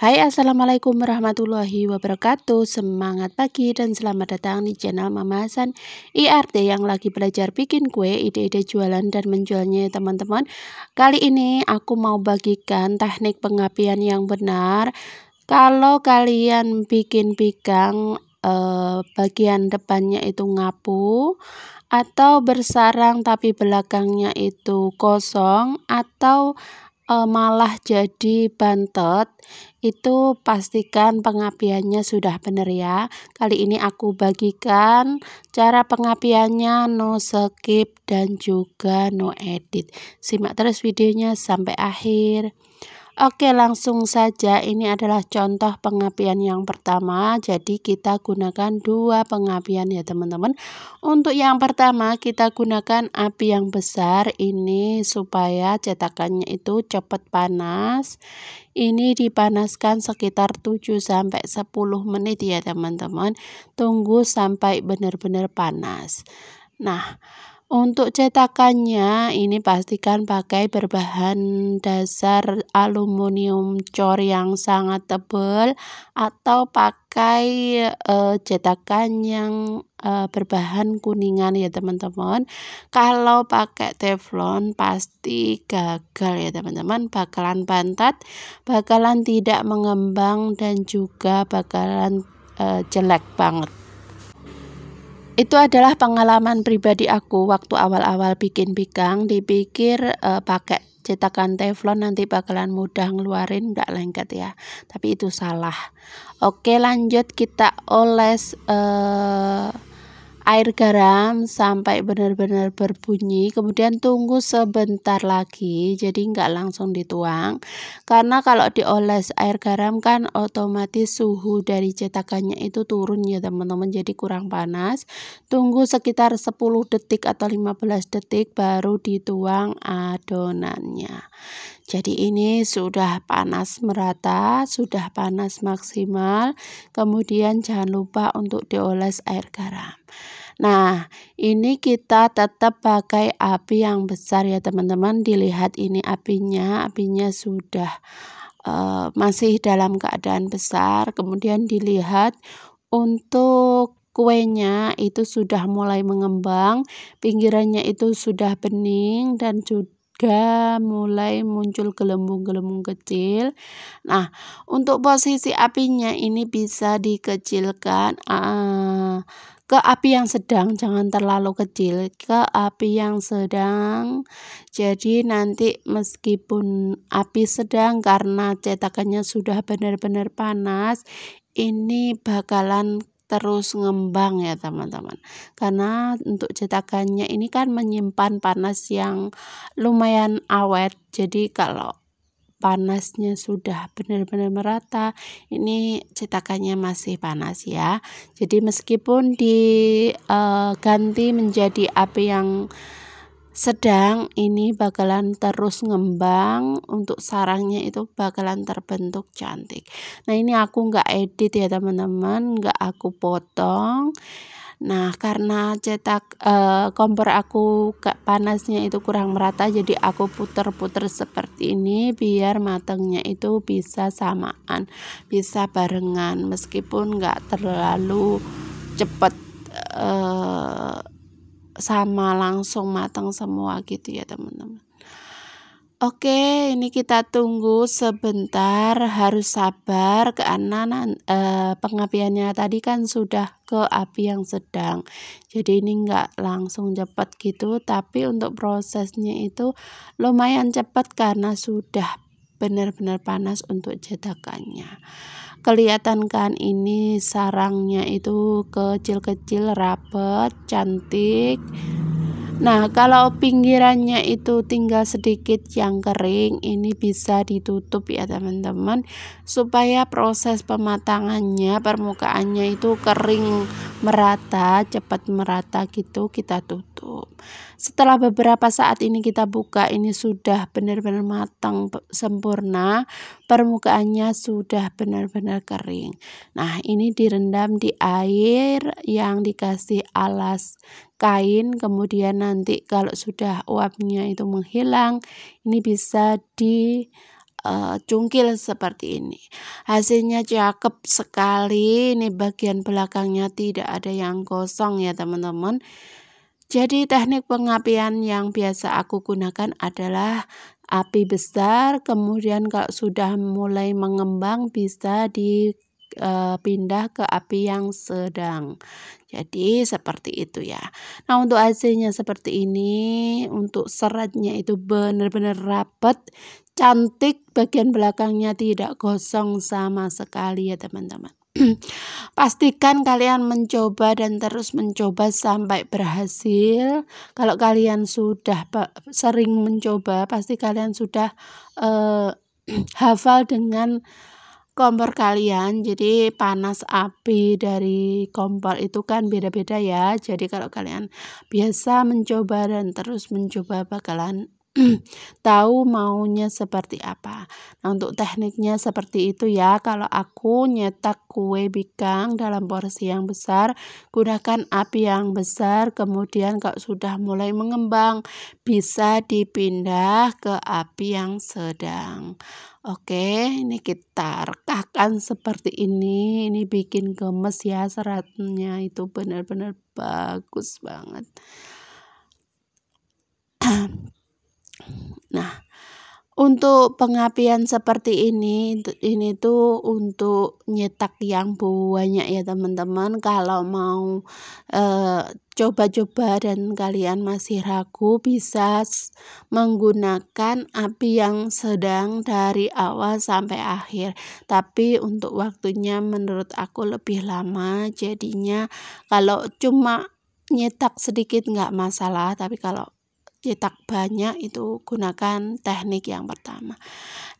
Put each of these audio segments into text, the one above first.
Hai, assalamualaikum warahmatullahi wabarakatuh. Semangat pagi dan selamat datang di channel Mama Hasan IRT yang lagi belajar bikin kue, ide-ide jualan dan menjualnya ya teman-teman. Kali ini aku mau bagikan teknik pengapian yang benar. Kalau kalian bikin pigang bagian depannya itu ngapu atau bersarang tapi belakangnya itu kosong atau malah jadi bantet, itu pastikan pengapiannya sudah benar ya. Kali ini aku bagikan cara pengapiannya, no skip dan juga no edit. Simak terus videonya sampai akhir. Oke, langsung saja. Ini adalah contoh pengapian yang pertama. Jadi kita gunakan dua pengapian ya teman-teman. Untuk yang pertama kita gunakan api yang besar ini supaya cetakannya itu cepat panas. Ini dipanaskan sekitar 7-10 menit ya teman-teman. Tunggu sampai benar-benar panas. Nah, untuk cetakannya ini pastikan pakai berbahan dasar aluminium cor yang sangat tebal atau pakai cetakan yang berbahan kuningan ya teman-teman. Kalau pakai teflon pasti gagal ya teman-teman, bakalan bantat, bakalan tidak mengembang dan juga bakalan jelek banget. Itu adalah pengalaman pribadi aku waktu awal-awal bikin pigang, dipikir pakai cetakan teflon nanti bakalan mudah ngeluarin, nggak lengket ya, tapi itu salah. Oke, lanjut kita oles air garam sampai benar-benar berbunyi, kemudian tunggu sebentar lagi, jadi nggak langsung dituang, karena kalau dioles air garam kan otomatis suhu dari cetakannya itu turun ya teman-teman, jadi kurang panas. Tunggu sekitar 10 detik atau 15 detik baru dituang adonannya. Jadi ini sudah panas merata, sudah panas maksimal, kemudian jangan lupa untuk dioles air garam. Nah, ini kita tetap pakai api yang besar ya teman-teman. Dilihat ini apinya sudah masih dalam keadaan besar. Kemudian dilihat untuk kuenya itu sudah mulai mengembang, pinggirannya itu sudah bening dan juga mulai muncul gelembung-gelembung kecil. Nah, untuk posisi apinya ini bisa dikecilkan ke api yang sedang, jangan terlalu kecil, ke api yang sedang. Jadi nanti meskipun api sedang karena cetakannya sudah benar-benar panas, ini bakalan terus ngembang ya teman-teman, karena untuk cetakannya ini kan menyimpan panas yang lumayan awet. Jadi kalau panasnya sudah benar-benar merata, ini cetakannya masih panas ya. Jadi meskipun diganti menjadi api yang sedang, ini bakalan terus ngembang, untuk sarangnya itu bakalan terbentuk cantik. Nah, ini aku nggak edit ya teman-teman, nggak aku potong. Nah, karena kompor aku panasnya itu kurang merata, jadi aku puter-puter seperti ini biar matangnya itu bisa samaan, bisa barengan, meskipun nggak terlalu cepat sama langsung matang semua gitu ya teman-teman. Oke, ini kita tunggu sebentar, harus sabar karena pengapiannya tadi kan sudah ke api yang sedang. Jadi ini enggak langsung cepat gitu, tapi untuk prosesnya itu lumayan cepat karena sudah benar-benar panas untuk cetakannya. Kelihatan kan ini sarangnya itu kecil-kecil, rapet, cantik. Nah, kalau pinggirannya itu tinggal sedikit yang kering, ini bisa ditutup ya teman-teman, supaya proses pematangannya, permukaannya itu kering merata, cepat merata gitu, kita tutup. Setelah beberapa saat ini kita buka, ini sudah benar-benar matang sempurna, permukaannya sudah benar-benar kering. Nah, ini direndam di air yang dikasih alas kain, kemudian nanti kalau sudah uapnya itu menghilang, ini bisa di cungkil seperti ini. Hasilnya cakep sekali. Ini bagian belakangnya tidak ada yang gosong ya teman-teman. Jadi teknik pengapian yang biasa aku gunakan adalah api besar, kemudian kalau sudah mulai mengembang bisa dipindah ke api yang sedang. Jadi seperti itu ya. Nah, untuk hasilnya seperti ini, untuk seratnya itu benar-benar rapat, cantik, bagian belakangnya tidak gosong sama sekali ya teman-teman. Pastikan kalian mencoba dan terus mencoba sampai berhasil. Kalau kalian sudah sering mencoba, pasti kalian sudah hafal dengan kompor kalian. Jadi panas api dari kompor itu kan beda-beda ya. Jadi kalau kalian biasa mencoba dan terus mencoba, bakalan tahu maunya seperti apa. Nah, untuk tekniknya seperti itu ya. Kalau aku nyetak kue bikang dalam porsi yang besar, gunakan api yang besar, kemudian kalau sudah mulai mengembang bisa dipindah ke api yang sedang. Oke, ini kita rekahkan seperti ini. Ini bikin gemes ya, seratnya itu benar-benar bagus banget. Nah, untuk pengapian seperti ini tuh untuk nyetak yang banyak ya teman-teman. Kalau mau coba-coba dan kalian masih ragu, bisa menggunakan api yang sedang dari awal sampai akhir. Tapi untuk waktunya menurut aku lebih lama, jadinya kalau cuma nyetak sedikit nggak masalah, tapi kalau cetak banyak itu gunakan teknik yang pertama.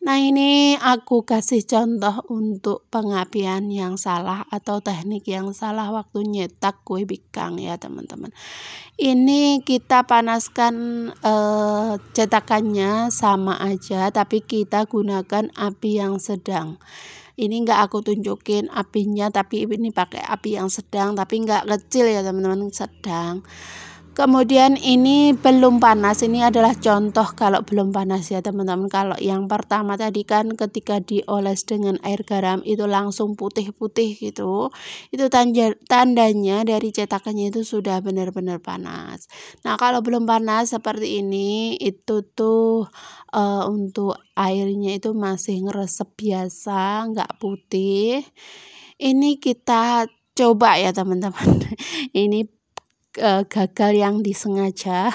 Nah, ini aku kasih contoh untuk pengapian yang salah atau teknik yang salah waktu nyetak kue bikang ya teman-teman. Ini kita panaskan cetakannya sama aja, tapi kita gunakan api yang sedang. Ini enggak aku tunjukin apinya, tapi ini pakai api yang sedang, tapi enggak kecil ya teman-teman, sedang. Kemudian ini belum panas, ini adalah contoh kalau belum panas ya teman-teman. Kalau yang pertama tadi kan ketika dioles dengan air garam itu langsung putih-putih gitu. Itu tandanya dari cetakannya itu sudah benar-benar panas. Nah, kalau belum panas seperti ini, itu tuh untuk airnya itu masih ngeresep biasa, nggak putih. Ini kita coba ya teman-teman. Ini gagal yang disengaja.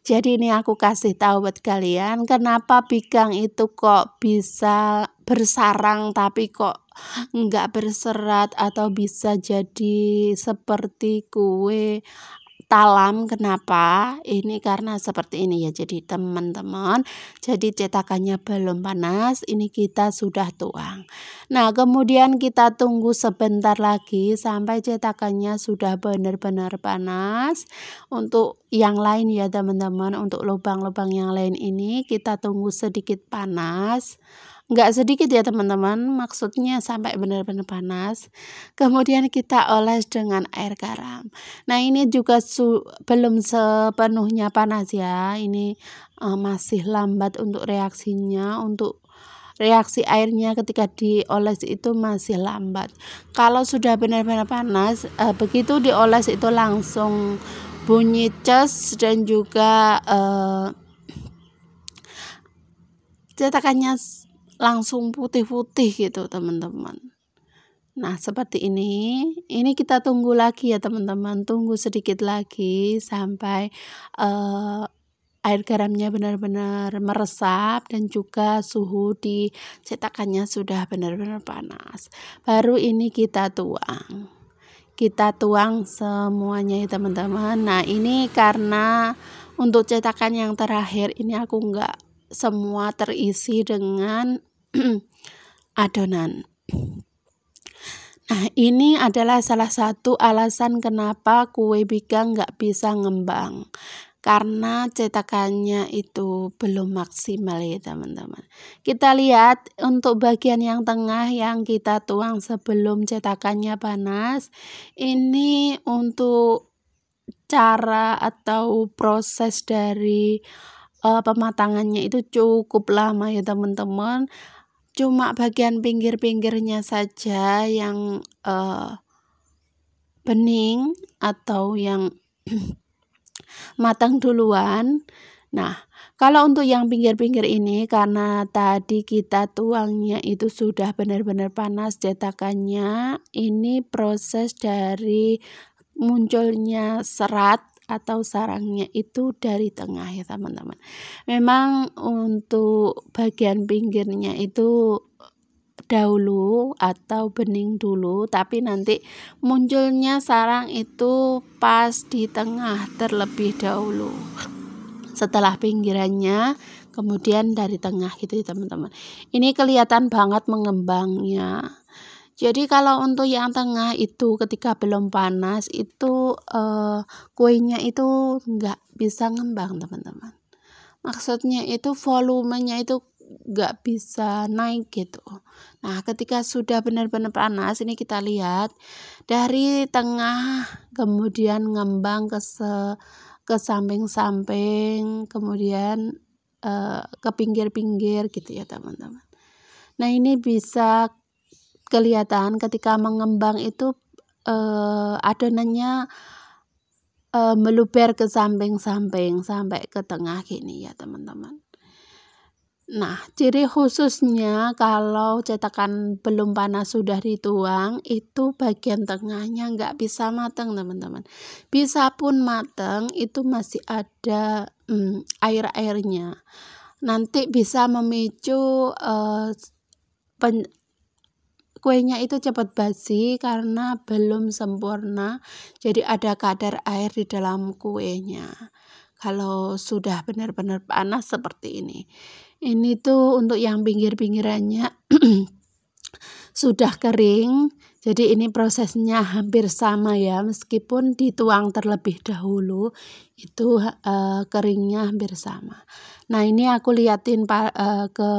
Jadi ini aku kasih tahu buat kalian kenapa bikang itu kok bisa bersarang tapi kok nggak berserat atau bisa jadi seperti kue talam. Kenapa? Ini karena seperti ini ya. Jadi teman-teman, jadi cetakannya belum panas, ini kita sudah tuang. Nah, kemudian kita tunggu sebentar lagi sampai cetakannya sudah benar-benar panas. Untuk yang lain ya teman-teman, untuk lubang-lubang yang lain ini kita tunggu sedikit panas. Enggak sedikit ya teman-teman, maksudnya sampai benar-benar panas. Kemudian kita oles dengan air garam. Nah, ini juga belum sepenuhnya panas ya. Ini masih lambat untuk reaksinya. Untuk reaksi airnya ketika dioles itu masih lambat. Kalau sudah benar-benar panas, begitu dioles itu langsung bunyi ces dan juga cetakannya langsung putih-putih gitu teman-teman. Nah, seperti ini kita tunggu lagi ya teman-teman, tunggu sedikit lagi sampai air garamnya benar-benar meresap dan juga suhu di cetakannya sudah benar-benar panas. Baru ini kita tuang. Kita tuang semuanya ya teman-teman. Nah, ini karena untuk cetakan yang terakhir ini aku enggak semua terisi dengan adonan. Nah, ini adalah salah satu alasan kenapa kue bikang nggak bisa ngembang, karena cetakannya itu belum maksimal ya teman-teman. Kita lihat untuk bagian yang tengah yang kita tuang sebelum cetakannya panas, ini untuk cara atau proses dari pematangannya itu cukup lama ya teman-teman. Cuma bagian pinggir-pinggirnya saja yang bening atau yang matang duluan. Nah, kalau untuk yang pinggir-pinggir ini karena tadi kita tuangnya itu sudah benar-benar panas cetakannya, ini proses dari munculnya serat atau sarangnya itu dari tengah ya teman-teman. Memang untuk bagian pinggirnya itu dahulu atau bening dulu, tapi nanti munculnya sarang itu pas di tengah terlebih dahulu, setelah pinggirannya, kemudian dari tengah gitu ya teman-teman. Ini kelihatan banget mengembangnya. Jadi kalau untuk yang tengah itu ketika belum panas itu kuenya itu nggak bisa ngembang teman-teman. Maksudnya itu volumenya itu nggak bisa naik gitu. Nah, ketika sudah benar-benar panas, ini kita lihat dari tengah kemudian ngembang ke samping-samping, kemudian ke pinggir-pinggir gitu ya teman-teman. Nah, ini bisa kelihatan ketika mengembang itu adonannya meluber ke samping-samping sampai ke tengah gini ya teman-teman. Nah, ciri khususnya kalau cetakan belum panas sudah dituang, itu bagian tengahnya nggak bisa matang teman-teman. Bisa pun matang, itu masih ada air-airnya. Nanti bisa memicu kuenya itu cepat basi karena belum sempurna, jadi ada kadar air di dalam kuenya. Kalau sudah benar-benar panas seperti ini. Ini tuh untuk yang pinggir-pinggirannya sudah kering, jadi ini prosesnya hampir sama ya, meskipun dituang terlebih dahulu itu keringnya hampir sama. Nah, ini aku liatin ke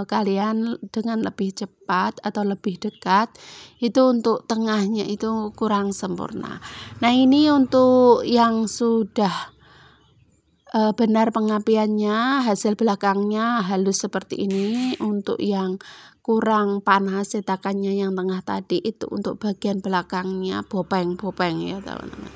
kalian dengan lebih cepat atau lebih dekat, itu untuk tengahnya itu kurang sempurna. Nah, ini untuk yang sudah benar pengapiannya, hasil belakangnya halus seperti ini. Untuk yang kurang panas cetakannya yang tengah tadi itu untuk bagian belakangnya bopeng-bopeng ya teman-teman.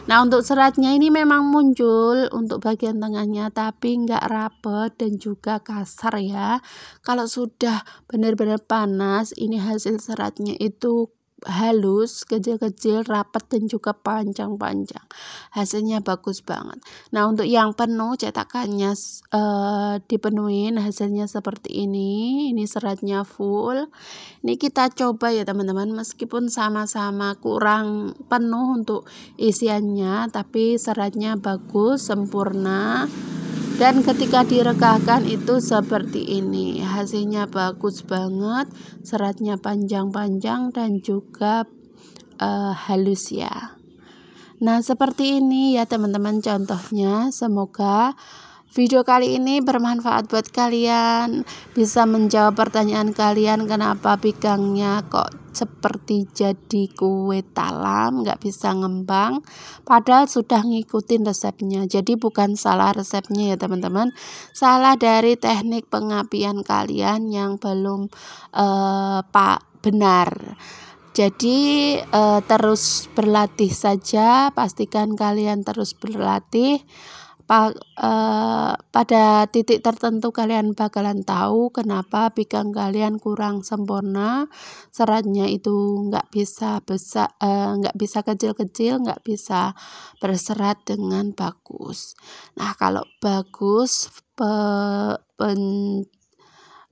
Nah, untuk seratnya ini memang muncul untuk bagian tengahnya tapi nggak rapet dan juga kasar ya. Kalau sudah benar-benar panas, ini hasil seratnya itu halus, kecil-kecil, rapat dan juga panjang-panjang. Hasilnya bagus banget. Nah, untuk yang penuh cetakannya dipenuhin hasilnya seperti ini. Ini seratnya full. Ini kita coba ya teman-teman, meskipun sama-sama kurang penuh untuk isiannya, tapi seratnya bagus, sempurna. Dan ketika direkahkan itu seperti ini, hasilnya bagus banget, seratnya panjang-panjang dan juga halus ya. Nah, seperti ini ya teman-teman contohnya. Semoga video kali ini bermanfaat buat kalian, bisa menjawab pertanyaan kalian kenapa pigangnya kok seperti jadi kue talam, nggak bisa ngembang, padahal sudah ngikutin resepnya. Jadi bukan salah resepnya ya teman-teman, salah dari teknik pengapian kalian yang belum benar. Jadi terus berlatih saja, pastikan kalian terus berlatih. Pada titik tertentu kalian bakalan tahu kenapa pigang kalian kurang sempurna, seratnya itu nggak bisa besar, nggak bisa kecil-kecil, nggak bisa berserat dengan bagus. Nah, kalau bagus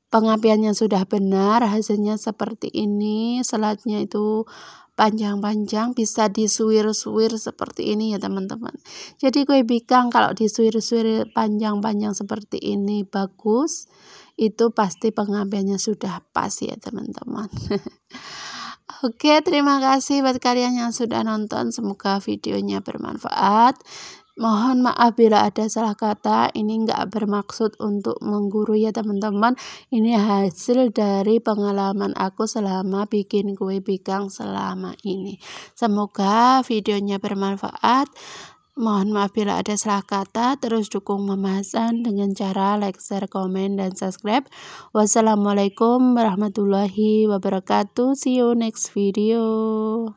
pengapiannya sudah benar, hasilnya seperti ini, seratnya itu panjang-panjang, bisa disuir-suir seperti ini ya teman-teman. Jadi kue pigang kalau disuir-suir panjang-panjang seperti ini bagus, itu pasti pengapiannya sudah pas ya teman-teman. Oke, terima kasih buat kalian yang sudah nonton, semoga videonya bermanfaat. Mohon maaf bila ada salah kata, ini nggak bermaksud untuk menggurui ya teman-teman. Ini hasil dari pengalaman aku selama bikin kue pigang selama ini. Semoga videonya bermanfaat. Mohon maaf bila ada salah kata, terus dukung Mama Hasan dengan cara like, share, komen, dan subscribe. Wassalamualaikum warahmatullahi wabarakatuh. See you next video.